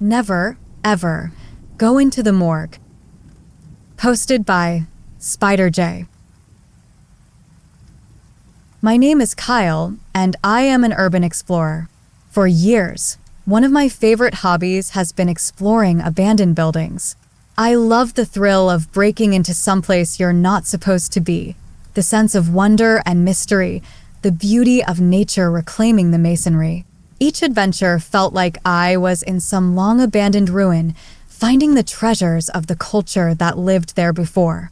Never, ever go into the morgue. Posted by Spider J. My name is Kyle, and I am an urban explorer. For years, one of my favorite hobbies has been exploring abandoned buildings. I love the thrill of breaking into someplace you're not supposed to be, the sense of wonder and mystery, the beauty of nature reclaiming the masonry. Each adventure felt like I was in some long-abandoned ruin, finding the treasures of the culture that lived there before.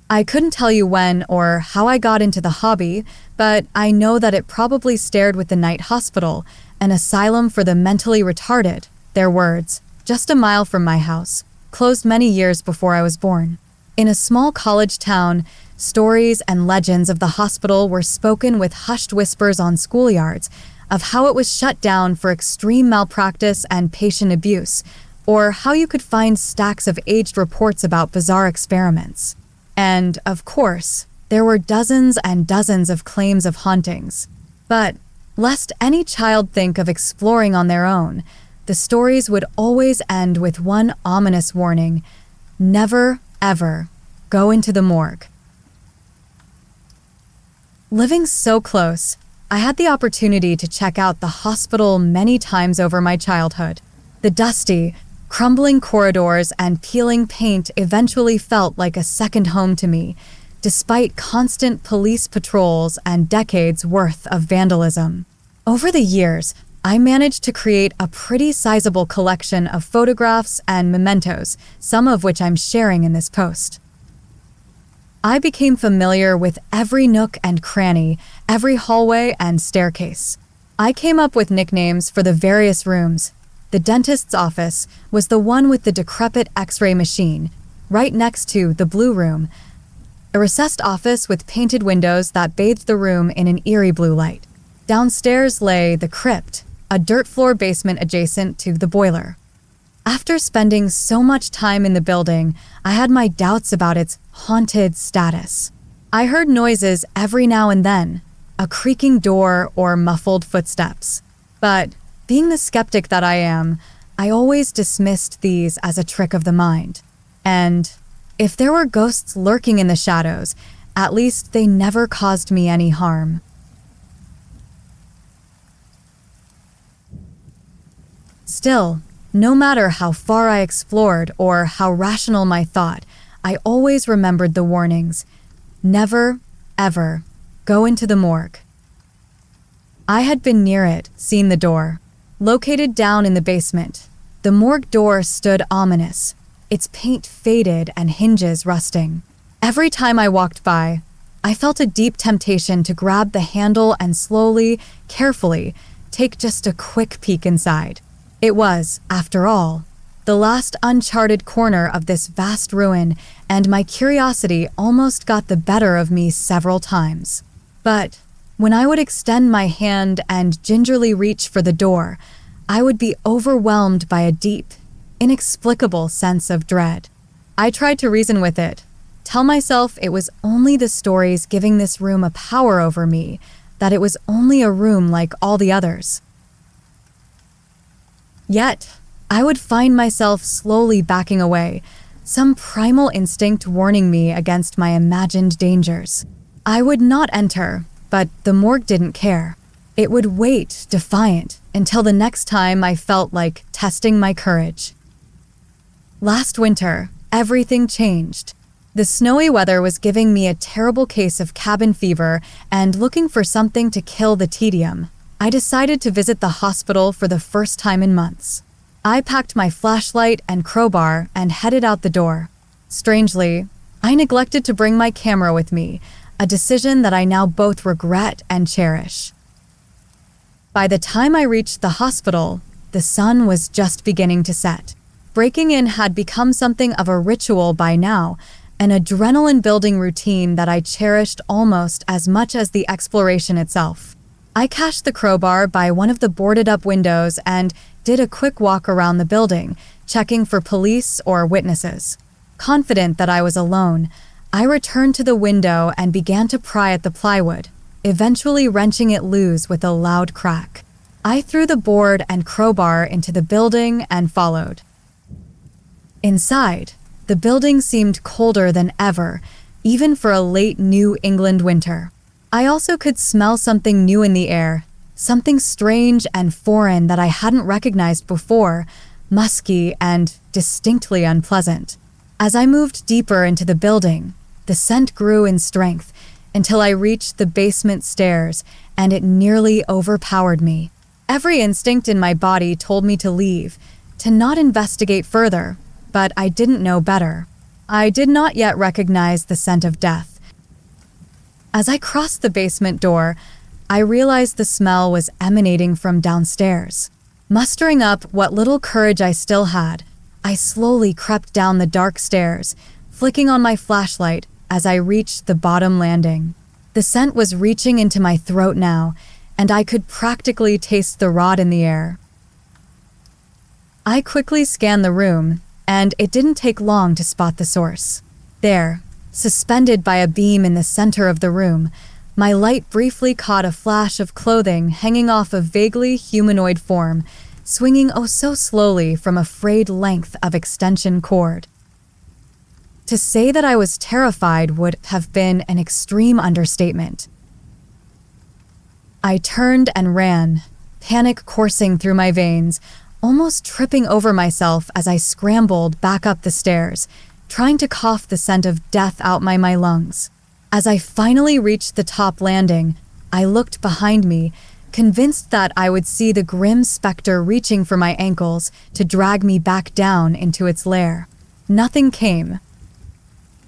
I couldn't tell you when or how I got into the hobby, but I know that it probably started with the Night Hospital, an asylum for the mentally retarded, their words, just a mile from my house, closed many years before I was born. In a small college town, stories and legends of the hospital were spoken with hushed whispers on schoolyards of how it was shut down for extreme malpractice and patient abuse, or how you could find stacks of aged reports about bizarre experiments. And, of course, there were dozens and dozens of claims of hauntings. But, lest any child think of exploring on their own, the stories would always end with one ominous warning: never, ever go into the morgue. Living so close, I had the opportunity to check out the hospital many times over my childhood. The dusty, crumbling corridors and peeling paint eventually felt like a second home to me, despite constant police patrols and decades worth of vandalism. Over the years, I managed to create a pretty sizable collection of photographs and mementos, some of which I'm sharing in this post. I became familiar with every nook and cranny, every hallway and staircase. I came up with nicknames for the various rooms. The dentist's office was the one with the decrepit X-ray machine, right next to the blue room, a recessed office with painted windows that bathed the room in an eerie blue light. Downstairs lay the crypt, a dirt floor basement adjacent to the boiler. After spending so much time in the building, I had my doubts about its haunted status. I heard noises every now and then, a creaking door or muffled footsteps. But, being the skeptic that I am, I always dismissed these as a trick of the mind. And, if there were ghosts lurking in the shadows, at least they never caused me any harm. Still, no matter how far I explored or how rational my thought, I always remembered the warnings: never, ever go into the morgue. I had been near it, seen the door. Located down in the basement, the morgue door stood ominous, its paint faded and hinges rusting. Every time I walked by, I felt a deep temptation to grab the handle and slowly, carefully, take just a quick peek inside. It was, after all, the last uncharted corner of this vast ruin, and my curiosity almost got the better of me several times. But when I would extend my hand and gingerly reach for the door, I would be overwhelmed by a deep, inexplicable sense of dread. I tried to reason with it, tell myself it was only the stories giving this room a power over me, that it was only a room like all the others. Yet, I would find myself slowly backing away, some primal instinct warning me against my imagined dangers. I would not enter, but the morgue didn't care. It would wait, defiant, until the next time I felt like testing my courage. Last winter, everything changed. The snowy weather was giving me a terrible case of cabin fever, and looking for something to kill the tedium, I decided to visit the hospital for the first time in months. I packed my flashlight and crowbar and headed out the door. Strangely, I neglected to bring my camera with me, a decision that I now both regret and cherish. By the time I reached the hospital, the sun was just beginning to set. Breaking in had become something of a ritual by now, an adrenaline-building routine that I cherished almost as much as the exploration itself. I cached the crowbar by one of the boarded-up windows and did a quick walk around the building, checking for police or witnesses. Confident that I was alone, I returned to the window and began to pry at the plywood, eventually wrenching it loose with a loud crack. I threw the board and crowbar into the building and followed. Inside, the building seemed colder than ever, even for a late New England winter. I also could smell something new in the air, something strange and foreign that I hadn't recognized before, musky and distinctly unpleasant. As I moved deeper into the building, the scent grew in strength until I reached the basement stairs, and it nearly overpowered me. Every instinct in my body told me to leave, to not investigate further, but I didn't know better. I did not yet recognize the scent of death. As I crossed the basement door, I realized the smell was emanating from downstairs. Mustering up what little courage I still had, I slowly crept down the dark stairs, flicking on my flashlight as I reached the bottom landing. The scent was reaching into my throat now, and I could practically taste the rot in the air. I quickly scanned the room, and it didn't take long to spot the source. There, suspended by a beam in the center of the room, my light briefly caught a flash of clothing hanging off a vaguely humanoid form, swinging oh so slowly from a frayed length of extension cord. To say that I was terrified would have been an extreme understatement. I turned and ran, panic coursing through my veins, almost tripping over myself as I scrambled back up the stairs, trying to cough the scent of death out my lungs. As I finally reached the top landing, I looked behind me, convinced that I would see the grim specter reaching for my ankles to drag me back down into its lair. Nothing came.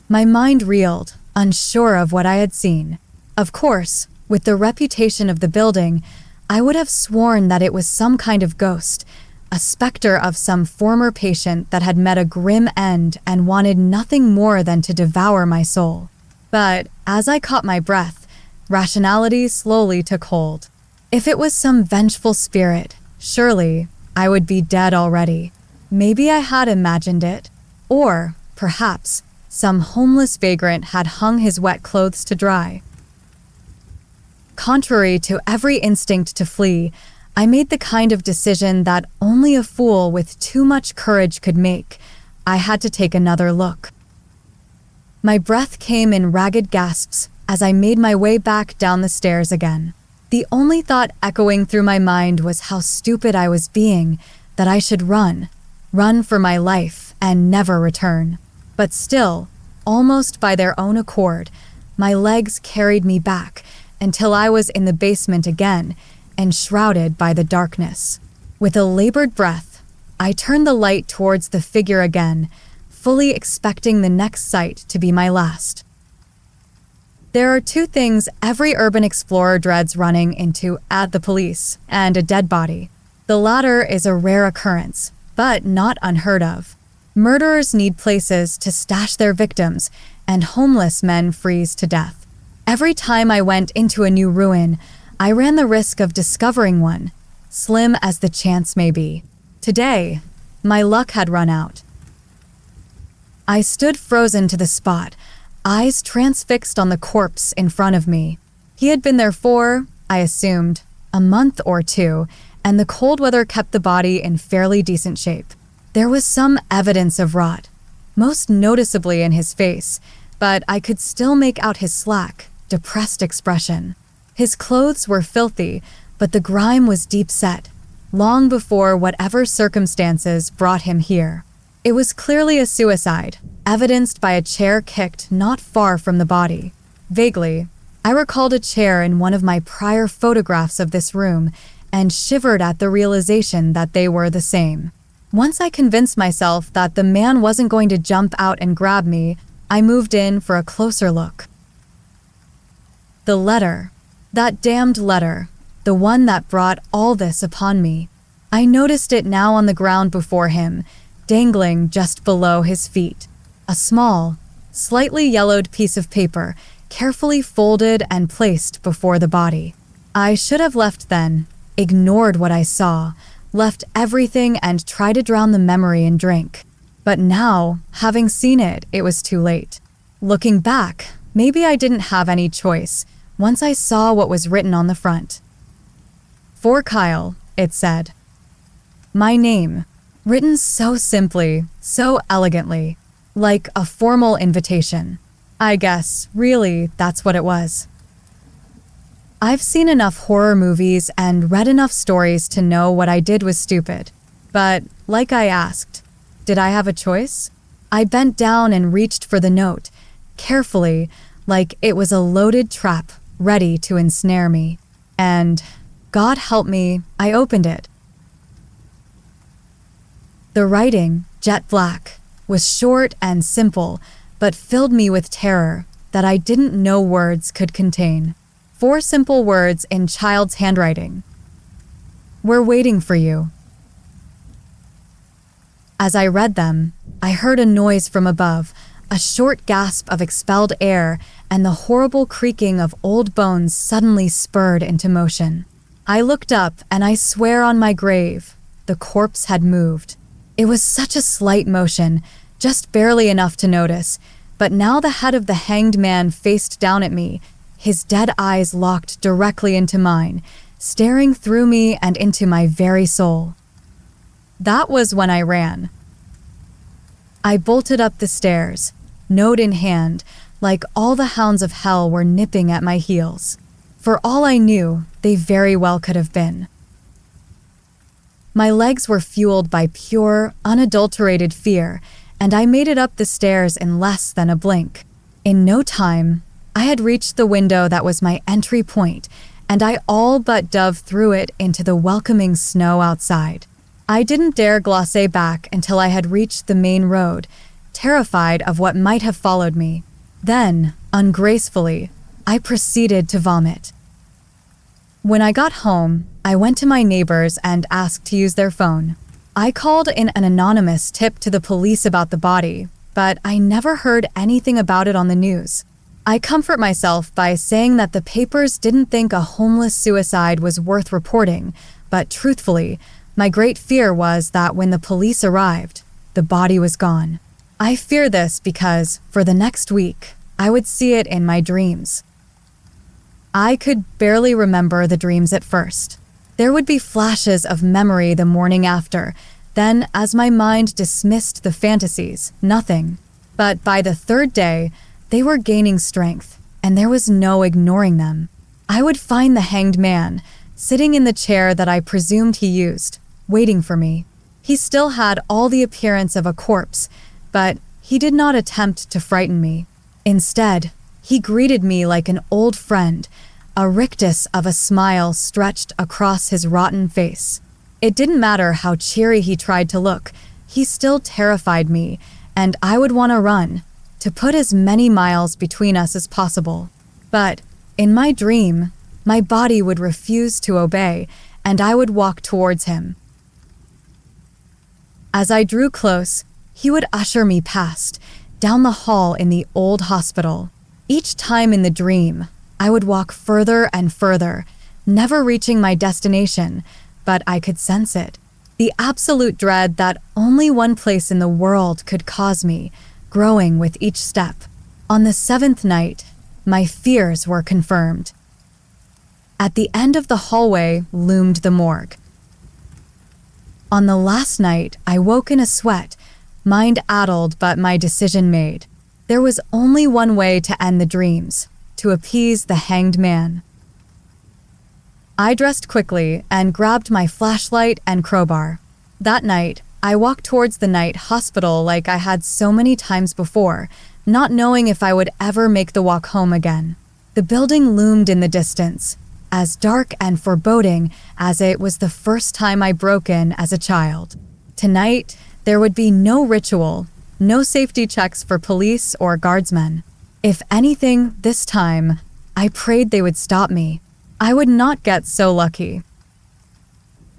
My mind reeled, unsure of what I had seen. Of course, with the reputation of the building, I would have sworn that it was some kind of ghost, a specter of some former patient that had met a grim end and wanted nothing more than to devour my soul. But as I caught my breath, rationality slowly took hold. If it was some vengeful spirit, surely I would be dead already. Maybe I had imagined it, or perhaps some homeless vagrant had hung his wet clothes to dry. Contrary to every instinct to flee, I made the kind of decision that only a fool with too much courage could make. I had to take another look. My breath came in ragged gasps as I made my way back down the stairs again. The only thought echoing through my mind was how stupid I was being, that I should run for my life and never return. But still, almost by their own accord, my legs carried me back until I was in the basement again, enshrouded by the darkness. With a labored breath, I turned the light towards the figure again, fully expecting the next sight to be my last. There are two things every urban explorer dreads running into: at the police and a dead body. The latter is a rare occurrence, but not unheard of. Murderers need places to stash their victims, and homeless men freeze to death. Every time I went into a new ruin, I ran the risk of discovering one, slim as the chance may be. Today, my luck had run out. I stood frozen to the spot, eyes transfixed on the corpse in front of me. He had been there for, I assumed, a month or two, and the cold weather kept the body in fairly decent shape. There was some evidence of rot, most noticeably in his face, but I could still make out his slack, depressed expression. His clothes were filthy, but the grime was deep-set, long before whatever circumstances brought him here. It was clearly a suicide, evidenced by a chair kicked not far from the body. Vaguely, I recalled a chair in one of my prior photographs of this room and shivered at the realization that they were the same. Once I convinced myself that the man wasn't going to jump out and grab me, I moved in for a closer look. The letter. That damned letter. The one that brought all this upon me. I noticed it now on the ground before him, dangling just below his feet. A small, slightly yellowed piece of paper, carefully folded and placed before the body. I should have left then, ignored what I saw, left everything and tried to drown the memory in drink. But now, having seen it, it was too late. Looking back, maybe I didn't have any choice once I saw what was written on the front. For Kyle, it said. My name, written so simply, so elegantly, like a formal invitation. I guess, really, that's what it was. I've seen enough horror movies and read enough stories to know what I did was stupid. But, like I asked, did I have a choice? I bent down and reached for the note, carefully, like it was a loaded trap ready to ensnare me. And, God help me, I opened it. The writing, jet black, was short and simple, but filled me with terror that I didn't know words could contain. 4 simple words in child's handwriting. We're waiting for you. As I read them, I heard a noise from above, a short gasp of expelled air, and the horrible creaking of old bones suddenly spurred into motion. I looked up, and I swear on my grave, the corpse had moved. It was such a slight motion, just barely enough to notice, but now the head of the hanged man faced down at me, his dead eyes locked directly into mine, staring through me and into my very soul. That was when I ran. I bolted up the stairs, note in hand, like all the hounds of hell were nipping at my heels. For all I knew, they very well could have been. My legs were fueled by pure, unadulterated fear, and I made it up the stairs in less than a blink. In no time, I had reached the window that was my entry point, and I all but dove through it into the welcoming snow outside. I didn't dare glance back until I had reached the main road, terrified of what might have followed me. Then, ungracefully, I proceeded to vomit. When I got home, I went to my neighbors and asked to use their phone. I called in an anonymous tip to the police about the body, but I never heard anything about it on the news. I comfort myself by saying that the papers didn't think a homeless suicide was worth reporting, but truthfully, my great fear was that when the police arrived, the body was gone. I fear this because, for the next week, I would see it in my dreams. I could barely remember the dreams at first. There would be flashes of memory the morning after. Then, as my mind dismissed the fantasies, nothing. But by the 3rd day, they were gaining strength, and there was no ignoring them. I would find the hanged man, sitting in the chair that I presumed he used, waiting for me. He still had all the appearance of a corpse, but he did not attempt to frighten me. Instead, he greeted me like an old friend, a rictus of a smile stretched across his rotten face. It didn't matter how cheery he tried to look, he still terrified me, and I would want to run, to put as many miles between us as possible. But, in my dream, my body would refuse to obey, and I would walk towards him. As I drew close, he would usher me past, down the hall in the old hospital. Each time in the dream, I would walk further and further, never reaching my destination, but I could sense it. The absolute dread that only one place in the world could cause me, growing with each step. On the 7th night, my fears were confirmed. At the end of the hallway loomed the morgue. On the last night, I woke in a sweat, mind addled but my decision made. There was only one way to end the dreams, to appease the hanged man. I dressed quickly and grabbed my flashlight and crowbar. That night, I walked towards the night hospital like I had so many times before, not knowing if I would ever make the walk home again. The building loomed in the distance, as dark and foreboding as it was the first time I broke in as a child. Tonight, there would be no ritual, no safety checks for police or guardsmen. If anything, this time, I prayed they would stop me. I would not get so lucky.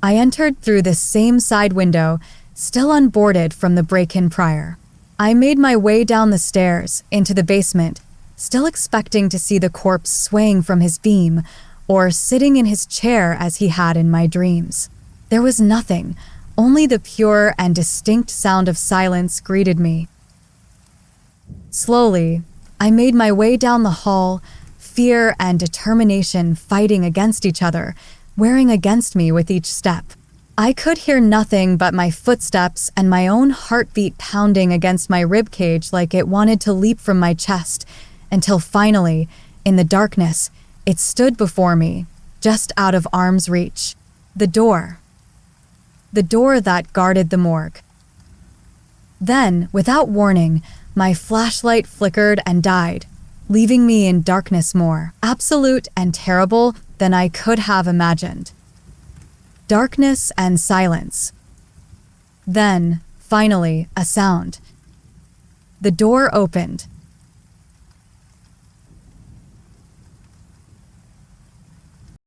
I entered through the same side window, still unboarded from the break-in prior. I made my way down the stairs, into the basement, still expecting to see the corpse swaying from his beam, or sitting in his chair as he had in my dreams. There was nothing, only the pure and distinct sound of silence greeted me. Slowly, I made my way down the hall, fear and determination fighting against each other, wearing against me with each step. I could hear nothing but my footsteps and my own heartbeat pounding against my ribcage like it wanted to leap from my chest, until finally, in the darkness, it stood before me, just out of arm's reach. The door. The door that guarded the morgue. Then, without warning, my flashlight flickered and died, leaving me in darkness more absolute and terrible than I could have imagined. Darkness and silence. Then, finally, a sound. The door opened,